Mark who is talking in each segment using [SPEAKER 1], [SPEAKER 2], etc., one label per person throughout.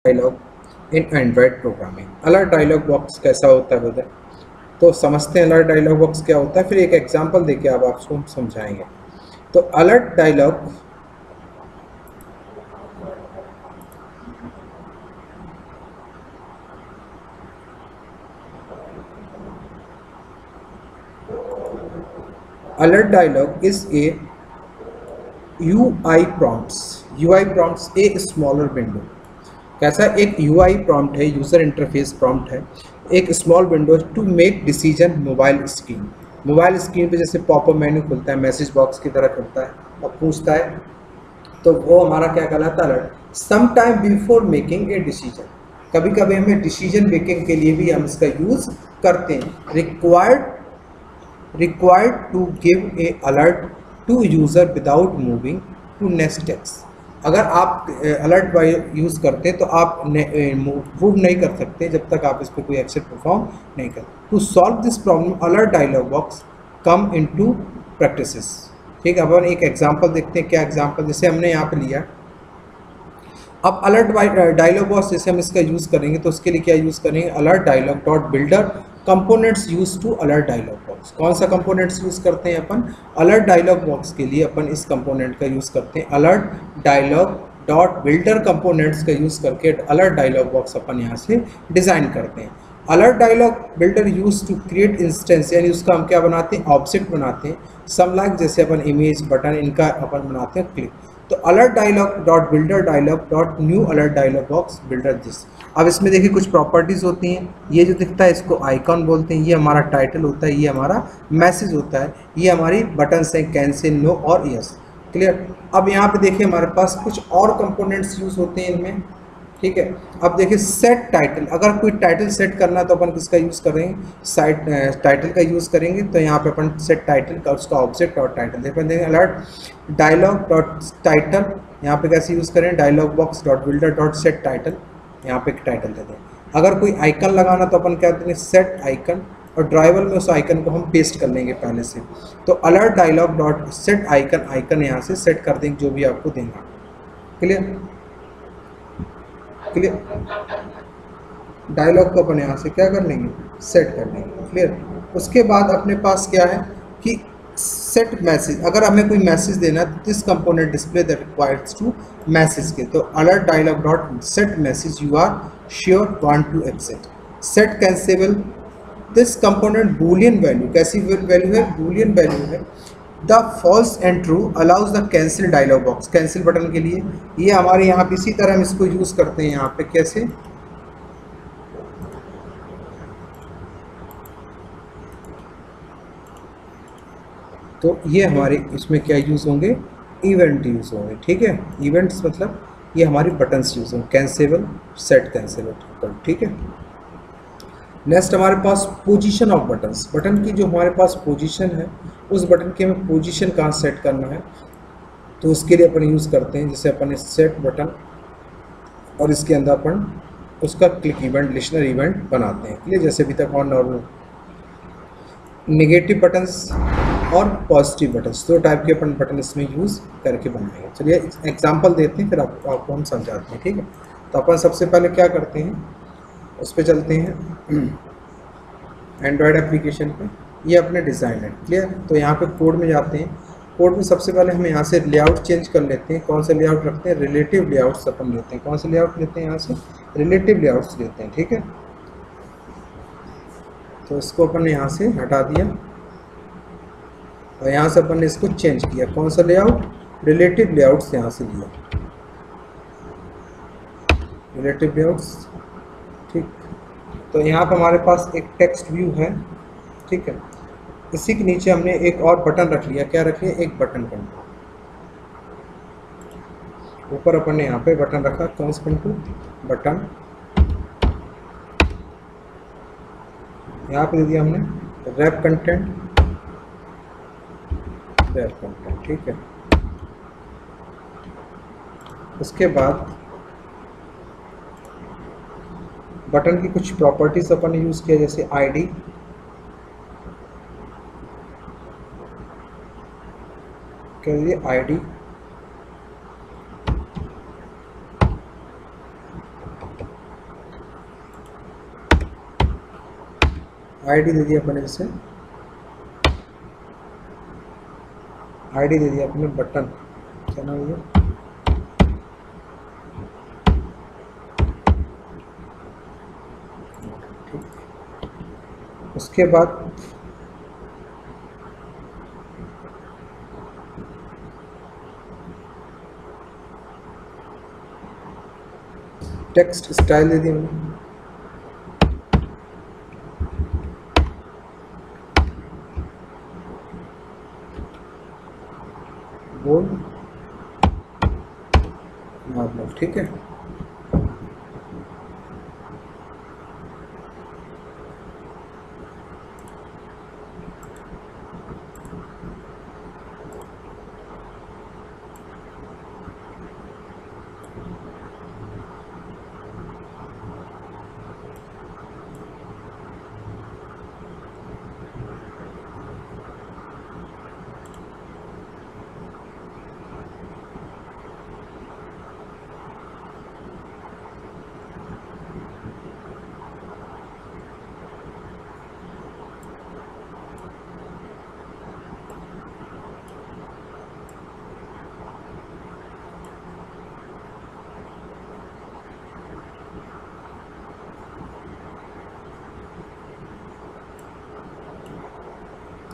[SPEAKER 1] Dialogue in Android programming. Alert dialog box कैसा होता है ब्रदर, तो समझते हैं अलर्ट डायलॉग बॉक्स क्या होता है, फिर एक एग्जांपल देके अब आपको हम समझाएंगे। तो alert dialog is a UI prompts, UI prompts a smaller window। कैसा एक UI प्रॉम्प्ट है, यूज़र इंटरफेस प्रॉम्प्ट है, एक small window to make decision mobile screen. Mobile screen पे जैसे पॉपअप मेन्यू खुलता है, मैसेज बॉक्स की तरह खुलता है और पूछता है, तो वो हमारा क्या कहलाता है, alert. Some time before making a decision, कभी कभी हमें डिसीजन मेकिंग के लिए भी हम इसका यूज़ करते हैं। Required to give a alert to user without moving to next text. अगर आप अलर्ट बाय यूज़ करते हैं तो आप मूव नहीं कर सकते जब तक आप इस पर कोई एक्शन परफॉर्म नहीं करते। To solve this problem alert dialog box come into practices. ठीक है, अब एक एग्जांपल देखते हैं। क्या एग्जांपल, जैसे हमने यहाँ पे लिया, अब अलर्ट डायलॉग बॉक्स जैसे हम इसका यूज़ करेंगे तो उसके लिए क्या यूज़ करेंगे, alert dialog dot builder components use to alert dialog box. कौन सा कंपोनेंट्स यूज़ करते हैं अपन, अलर्ट डायलॉग बॉक्स के लिए अपन इस कंपोनेंट का यूज़ करते हैं, alert dialog dot builder components का यूज़ करके अलर्ट डायलॉग बॉक्स अपन यहाँ से डिज़ाइन करते हैं। Alert dialog builder use to create instance, यानी उसका हम क्या बनाते हैं, ऑब्जेक्ट बनाते हैं। सम लाइक जैसे अपन इमेज बटन इनका अपन बनाते हैं क्लिक। तो alert dialog dot builder dialog dot new alert dialog box builder this. अब इसमें देखिए कुछ प्रॉपर्टीज़ होती हैं। ये जो दिखता है इसको आइकॉन बोलते हैं, ये हमारा टाइटल होता है, ये हमारा मैसेज होता है, ये हमारी बटन्स हैं कैंसिल, नो और यस। क्लियर। अब यहाँ पे देखिए हमारे पास कुछ और कंपोनेंट्स यूज़ होते हैं इनमें। ठीक है, अब देखिए सेट टाइटल, अगर कोई टाइटल सेट करना है तो अपन किसका यूज़ करेंगे, साइट टाइटल का यूज़ करेंगे। तो यहाँ पे अपन सेट टाइटल का उसका ऑब्जेक्ट और टाइटल देखेंगे। अलर्ट डायलॉग डॉट टाइटल, यहाँ पे कैसे यूज़ करें, dialog box dot builder dot set title, यहाँ पे एक टाइटल दे दें। अगर कोई आइकन लगाना तो अपन क्या देंगे, सेट आइकन, और ड्राइवर में उस आइकन को हम पेस्ट कर लेंगे पहले से। तो alert dialog dot set icon, icon यहाँ से सेट कर देंगे जो भी आपको देना। Clear, clear. डायलॉग को अपन यहाँ से क्या कर लेंगे, सेट कर लेंगे। क्लियर। उसके बाद अपने पास क्या है कि सेट मैसेज, अगर हमें कोई मैसेज देना है तो this component display that requires to message के। तो alert dialog dot set message you are sure want to accept. Set cancelable, this component Boolean value, कैसी वैल्यू है, बूलियन वैल्यू है। The false and true allows the cancel dialog box, cancel button के लिए ये हमारे यहाँ पे इसी तरह हम इसको यूज़ करते हैं। यहाँ पे कैसे, तो ये हमारे इसमें क्या यूज़ होंगे, इवेंट यूज़ होंगे। ठीक है, इवेंट्स मतलब ये हमारी बटन्स यूज़ होंगे, कैंसेबल, सेट कैंसेबल। ठीक है। नेक्स्ट हमारे पास पोजीशन ऑफ बटन्स, बटन की जो हमारे पास पोजीशन है, उस बटन की हमें पोजीशन कहाँ सेट करना है, तो उसके लिए अपन यूज़ करते हैं, जैसे अपन सेट बटन और इसके अंदर अपन उसका क्लिक इवेंट, लिस्नर इवेंट बनाते हैं। क्लियर, जैसे अभी तक और नॉर्मल नेगेटिव बटन्स और पॉजिटिव बटन्स, दो टाइप के अपन बटन इसमें यूज़ करके बनाएंगे। चलिए एग्जांपल देते हैं, फिर आपको हम समझाते हैं। ठीक है, तो अपन सबसे पहले क्या करते हैं, उस पर चलते हैं एंड्रॉयड एप्लीकेशन पे, ये अपने डिज़ाइन है। क्लियर, तो यहाँ पे कोड में जाते हैं। कोड में सबसे पहले हम यहाँ से लेआउट चेंज कर लेते हैं। कौन सा लेआउट रखते हैं, रिलेटिव लेआउट्स अपन लेते हैं। कौन सा लेआउट लेते हैं, यहाँ से रिलेटिव लेआउट्स लेते हैं। ठीक है, तो इसको अपन ने यहाँ से हटा दिया और यहाँ से अपन ने इसको चेंज किया। कौन सा लेआउट, रिलेटिव लेआउट्स यहाँ से लिया, रिलेटिव लेआउट्स। ठीक, तो यहाँ पर हमारे पास एक टेक्स्ट व्यू है। ठीक है, इसी के नीचे हमने एक और बटन रख लिया। क्या रख लिया, एक बटन कंट्रोल। ऊपर अपन ने यहाँ पे बटन रखा, कौन सा कंट्रोल, बटन। यहाँ पे दे दिया हमने रैप कंटेंट, रैप कंटेंट। ठीक है, उसके बाद बटन की कुछ प्रॉपर्टीज अपन ने यूज़ किया, जैसे आईडी, कह दीजिए आईडी, आईडी दे दिया अपने, जैसे आईडी दे दिया अपने बटन, क्या नाम है, उसके बाद टेक्स्ट स्टाइल दे दिया मैंने, बोल्ड नॉर्मल, ठीक है।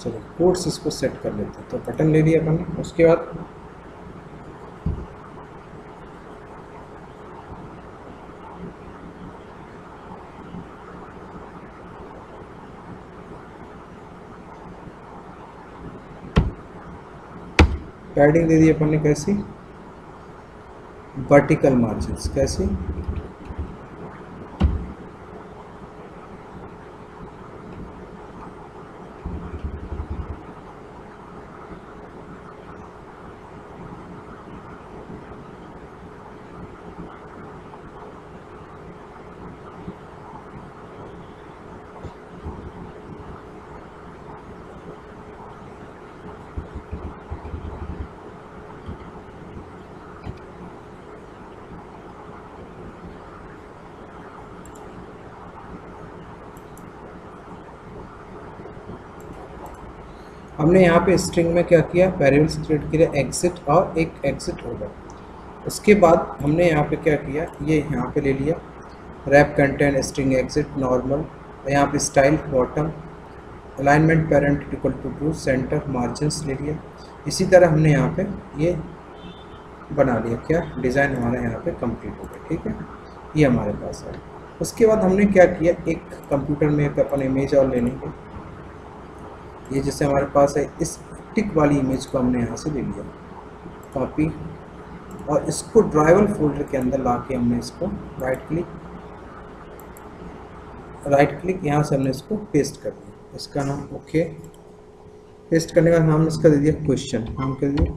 [SPEAKER 1] चलो कोड्स इसको सेट कर लेते हैं। तो बटन ले लिया अपन ने, उसके बाद पैडिंग दे दी अपन ने, कैसी, वर्टिकल मार्जिन्स, कैसी, हमने यहाँ पे स्ट्रिंग में क्या किया, वेरिएबल्स क्रिएट किया, एग्जिट और एक एग्जिट होगा। उसके बाद हमने यहाँ पे क्या किया, ये यहाँ पे ले लिया wrap content string exit normal, यहाँ पे style bottom, alignment parent equal to true, centre, margins ले लिया। इसी तरह हमने यहाँ पे ये बना लिया, क्या डिज़ाइन हमारा यहाँ पे कंप्लीट हो गया, ठीक है, ये हमारे पास है। उसके बाद हमने क्या किया, एक कंप्यूटर में एक अपन इमेज और लेने के, ये जैसे हमारे पास है, इस टिक वाली इमेज को हमने यहाँ से ले लिया कॉपी, और इसको ड्राइवर फोल्डर के अंदर ला के हमने इसको राइट क्लिक यहाँ से हमने इसको पेस्ट कर दिया, इसका नाम ओके, पेस्ट करने का नाम इसका दे दिया क्वेश्चन, नाम कर दिया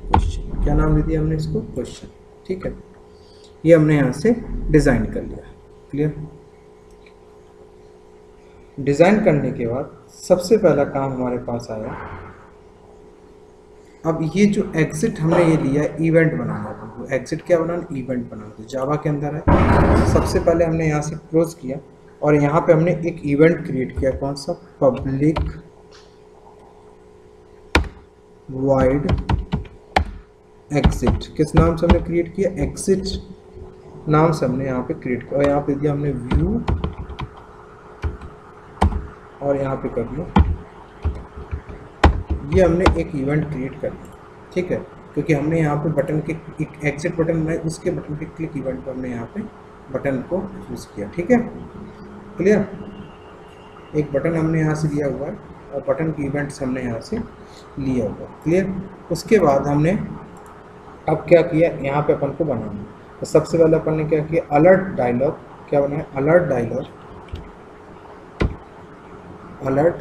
[SPEAKER 1] क्वेश्चन, क्या नाम दे दिया हमने इसको, क्वेश्चन, ठीक है। ये हमने यहाँ से डिज़ाइन कर लिया, क्लियर। डिज़ाइन करने के बाद सबसे पहला काम हमारे पास आया, अब ये जो एग्जिट हमने ये लिया इवेंट बनाना था, वो एग्जिट क्या बनाना, इवेंट बनाना था, जावा के अंदर है। सबसे पहले हमने यहाँ से क्लोज किया और यहाँ पे हमने एक इवेंट क्रिएट किया, कौन सा, पब्लिक वाइड एग्जिट, किस नाम से हमने क्रिएट किया, एग्जिट नाम से हमने यहाँ पे क्रिएट किया, और यहाँ पे दिया हमने व्यू, और यहाँ पे कर दिया, ये हमने एक इवेंट क्रिएट कर दिया, ठीक है, क्योंकि हमने यहाँ पे बटन के एक एग्जिट बटन बनाया, उसके बटन के क्लिक इवेंट पर हमने यहाँ पे बटन को यूज़ किया, ठीक है, क्लियर। एक बटन हमने यहाँ से लिया हुआ है और बटन की इवेंट्स हमने यहाँ से लिया हुआ, क्लियर। उसके बाद हमने अब क्या किया, यहाँ पे अपन को बनाना, तो सबसे पहले अपन ने क्या किया, अलर्ट डायलॉग, क्या बनाया, alert dialog, alert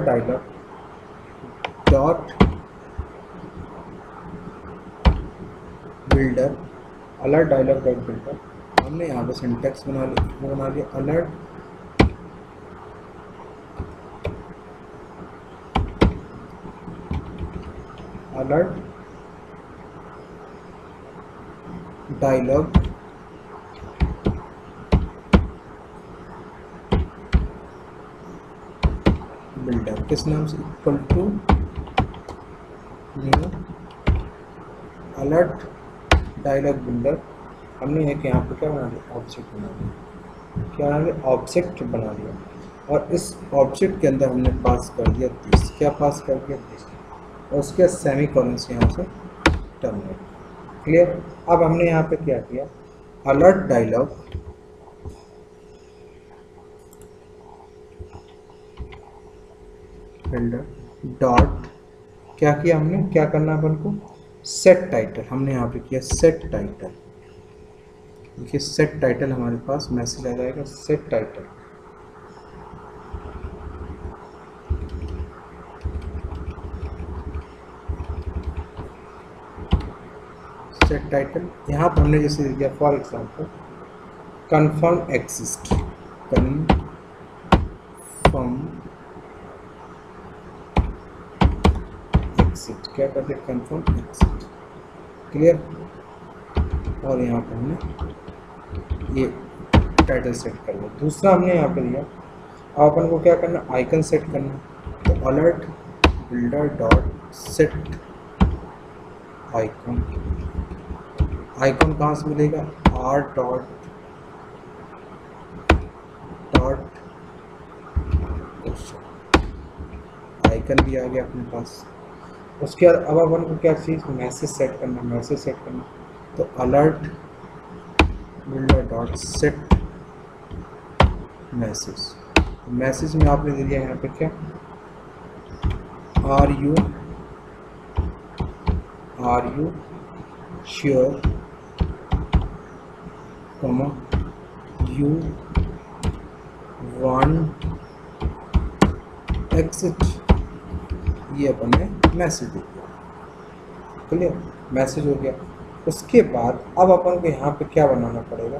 [SPEAKER 1] dialog dot builder, alert dialog dot builder, हमने यहाँ पे सिंटैक्स बना लिया, अलर्ट डायलॉग किस नाम से, equal to new alert dialog builder. हमने एक यहाँ पे क्या बना दिया, ऑब्जेक्ट बना दिया, क्या बना दिया, ऑब्जेक्ट बना दिया। और इस ऑब्जेक्ट के अंदर हमने पास कर दिया दिस, क्या पास कर दिया दिस, और उसके सेमी कॉलन से यहाँ से टर्मिनेट। क्लियर। अब हमने यहाँ पे क्या किया, अलर्ट डायलॉग बिल्डर डॉट, क्या किया हमने, क्या करना अपन को, सेट टाइटल। हमने यहाँ पे किया सेट टाइटल। देखिए सेट टाइटल हमारे पास मैसेज आ जाएगा, सेट टाइटल। सेट टाइटल यहाँ पर हमने जैसे दिया for example confirm exist, confirm exit, क्या करते हैं, कन्फर्म एक्सिट। क्लियर। और यहाँ पर हमने ये टाइटल सेट कर लिया। दूसरा हमने यहाँ पे दिया, अब अपन को क्या करना, आइकन सेट करना। तो alert builder dot set icon. Icon कहाँ से मिलेगा, आर डॉट आइकन भी आ गया अपने पास। उसके बाद अब अपन को क्या चीज़, मैसेज सेट करना, मैसेज सेट करना। तो alert builder dot set message. Message में आपने दे दिया यहाँ पे क्या, are you sure, you want exit, ये अपन ने मैसेज दे दिया। क्लियर, मैसेज हो गया। उसके बाद अब अपन को यहाँ पे क्या बनाना पड़ेगा,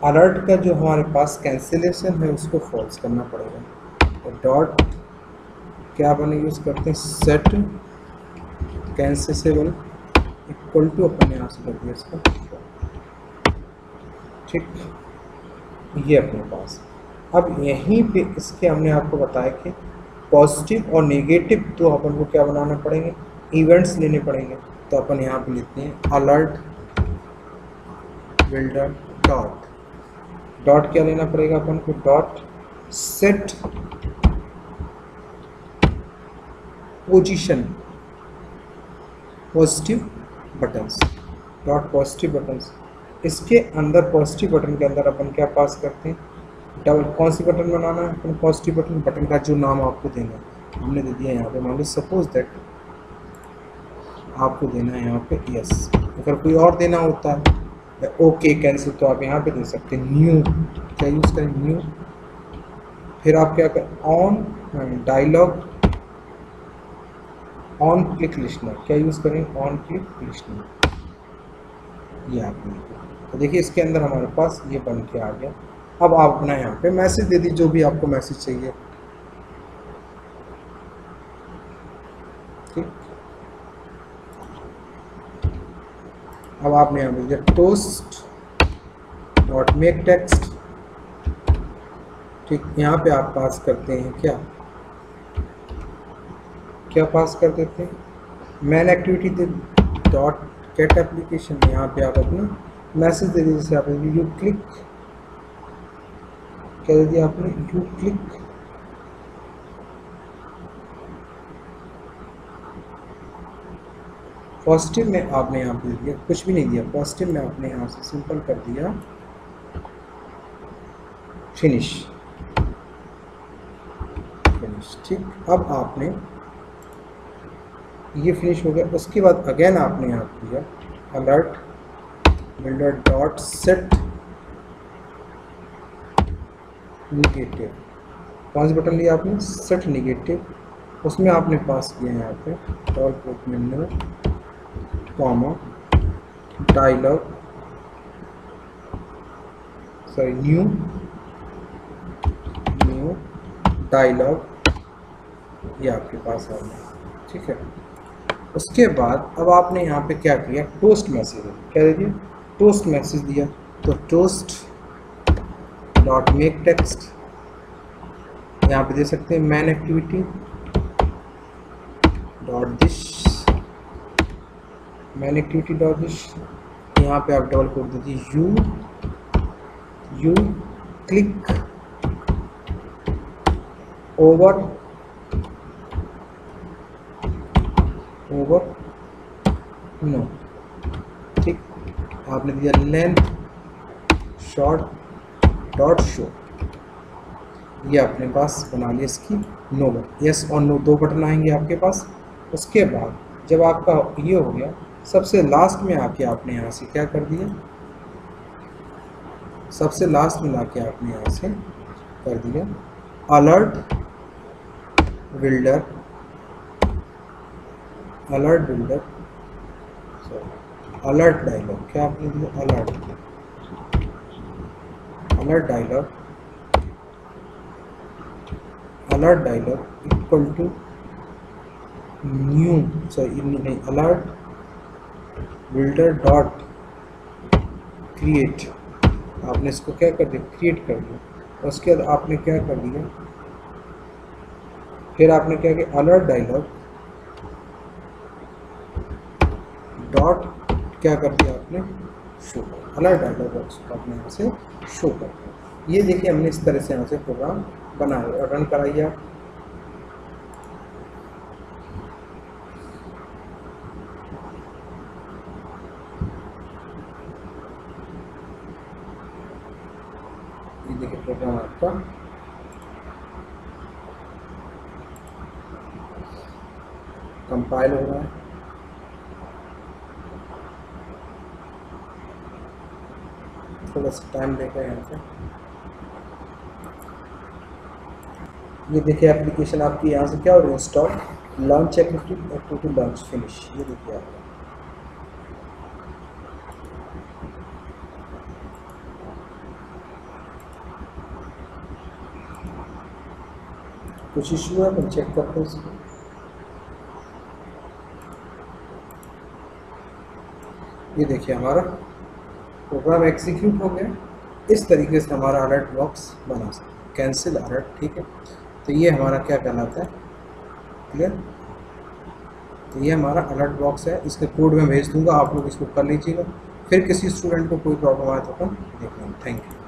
[SPEAKER 1] अलर्ट का जो हमारे पास कैंसिलेशन है उसको फॉल्स करना पड़ेगा। तो डॉट क्या अपन यूज़ करते हैं, सेट कैंसिलेबल इक्वल टू, अपन यहाँ से कर दिया इसका, ठीक, ये अपने पास। अब यहीं पे इसके हमने आपको बताया कि पॉजिटिव और नेगेटिव तो अपन को क्या बनाना पड़ेंगे, इवेंट्स लेने पड़ेंगे। तो अपन यहाँ पे लेते हैं अलर्ट बिल्डर डॉट क्या लेना पड़ेगा अपन को, dot set position positive buttons, dot positive buttons. इसके अंदर पॉजिटिव बटन के अंदर अपन क्या पास करते हैं, डबल कौन सी बटन बनाना है अपन, पॉजिटिव बटन। बटन का जो नाम आपको देना है हमने दे दिया यहाँ पे, मान लो सपोज दैट आपको देना है यहाँ पे यस। अगर कोई और देना होता है ओके कैंसिल, तो आप यहाँ पे दे सकते हैं न्यू, क्या यूज़ करें, न्यू। फिर आप क्या करें, on dialog on click listener, क्या यूज़ करें, ऑन क्लिक लिस्टनर। ये आपने तो देखिए इसके अंदर हमारे पास ये बन के आ गया। अब आप अपना यहाँ पे मैसेज दे दीजिए, जो भी आपको मैसेज चाहिए, ठीक। अब आपने यहाँ पे टोस्ट डॉट मेक टेक्स्ट, ठीक। यहाँ पे आप पास करते हैं क्या पास कर देते हैं, man activity dot gate application. यहाँ पे आप अपना मैसेज दे दीजिए, जैसे आपने यू क्लिक, क्या दे दिया आपने, यू क्लिक पॉजिटिव में आपने यहाँ पे दिया, कुछ भी नहीं दिया, पॉजिटिव में आपने यहाँ से सिंपल कर दिया फिनिश, ठीक। अब आपने ये फिनिश हो गया। उसके बाद अगेन आपने यहाँ पे दिया alert builder dot set negative. कौन सा बटन लिया आपने, सेट निगेटिव। उसमें आपने पास किया यहाँ पे dot menu comma dialog sorry new dialog, ये आपके पास आ गया, ठीक है। उसके बाद अब आपने यहाँ पे क्या किया, टोस्ट मैसेज, क्या दे दिया, टोस्ट मैसेज दिया। तो टोस्ट डॉट मेक टेक्स्ट यहाँ पे दे सकते हैं man activity dot this, man activity dot this. यहाँ पे आप डबल कोड दीजिए यू क्लिक ओवर नो, ठीक। आपने दिया लेंथ शॉर्ट डॉट शो, ये अपने पास बना लिया इसकी नो बटन, यस और नो 2 बटन आएंगे आपके पास। उसके बाद जब आपका ये हो गया, सबसे लास्ट में आके आपने यहाँ से क्या कर दिया, सबसे लास्ट में लाके आपने यहाँ से कर दिया अलर्ट बिल्डर, अलर्ट डायलॉग। क्या आपने दिया alert dialog equal to new, sorry नहीं, अलर्ट बिल्डर डॉट क्रिएट। आपने इसको क्या कर दिया, क्रिएट कर दिया। उसके बाद आपने क्या कर दिया, फिर आपने क्या किया, अलर्ट डायलॉग डॉट क्या कर दिया आपने, शो, अलर्ट डायलॉग बॉक्स आपने यहाँ से शो कर दिया। ये देखिए हमने इस तरह से यहाँ से प्रोग्राम बनाया और रन कराइए आप। ये देखिए प्रोग्राम आपका कंपाइल हो रहा है। थोड़ा सा टाइम लेगा यहाँ पे। ये देखिए एप्लीकेशन आपकी यहाँ से क्या हो रही है, install launch activity launch finish. ये देखिए आप कुछ इशू है, हम चेक करते हैं इसको। ये देखिए हमारा प्रोग्राम एग्जीक्यूट हो गया। इस तरीके से हमारा अलर्ट बॉक्स बना सकते हैं, कैंसिल अलर्ट, ठीक है। तो ये हमारा क्या कहलाता है, क्लियर। तो ये हमारा अलर्ट बॉक्स है, इसके कोड में भेज दूंगा, आप लोग इसको कर लीजिएगा। फिर किसी स्टूडेंट को कोई प्रॉब्लम आए तो अपन देख लेंगे। Thank you.